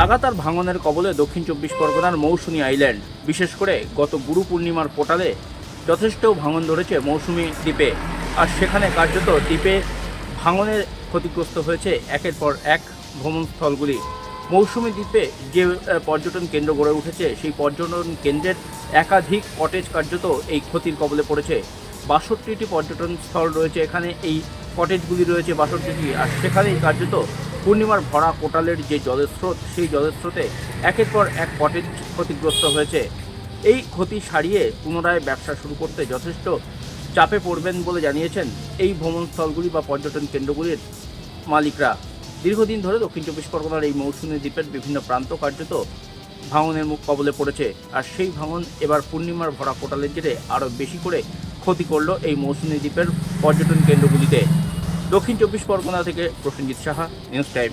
লাগাতার ভাঙনের কবলে দক্ষিণ চব্বিশ পরগনার মৌসুমী আইল্যান্ড। বিশেষ করে গত গুরু পূর্ণিমার পোর্টালে যথেষ্ট ভাঙন ধরেছে মৌসুমী দ্বীপে। আর সেখানে কার্যত দ্বীপে ভাঙনের ক্ষতিগ্রস্ত হয়েছে একের পর এক ভ্রমণস্থলগুলি। মৌসুমী দ্বীপে যে পর্যটন কেন্দ্র গড়ে উঠেছে, সেই পর্যটন কেন্দ্রের একাধিক কটেজ কার্যত এই ক্ষতির কবলে পড়েছে। ৬২টি পর্যটন স্থল রয়েছে এখানে, এই কটেজগুলি রয়েছে ৬২টি। আর সেখানেই কার্যত পূর্ণিমার ভরা কোটালের যে জলের স্রোত, সেই জলের স্রোতে একের পর এক কটেজ ক্ষতিগ্রস্ত হয়েছে। এই ক্ষতি সারিয়ে পুনরায় ব্যবসা শুরু করতে যথেষ্ট চাপে পড়বেন বলে জানিয়েছেন এই ভ্রমণস্থলগুলি বা পর্যটন কেন্দ্রগুলির মালিকরা। দীর্ঘদিন ধরে দক্ষিণ চব্বিশ পরগনার এই মৌসুমী দ্বীপের বিভিন্ন প্রান্ত কার্যত ভাঙনের মুখ কবলে পড়েছে। আর সেই ভাঙন এবার পূর্ণিমার ভরা কোটালের জেরে আরও বেশি করে ক্ষতি করল এই মৌসুমী দ্বীপের পর্যটন কেন্দ্রগুলিতে। দক্ষিণ চব্বিশ পরগনা থেকে প্রসেনজিৎ সাহা, নিউজ টাইম।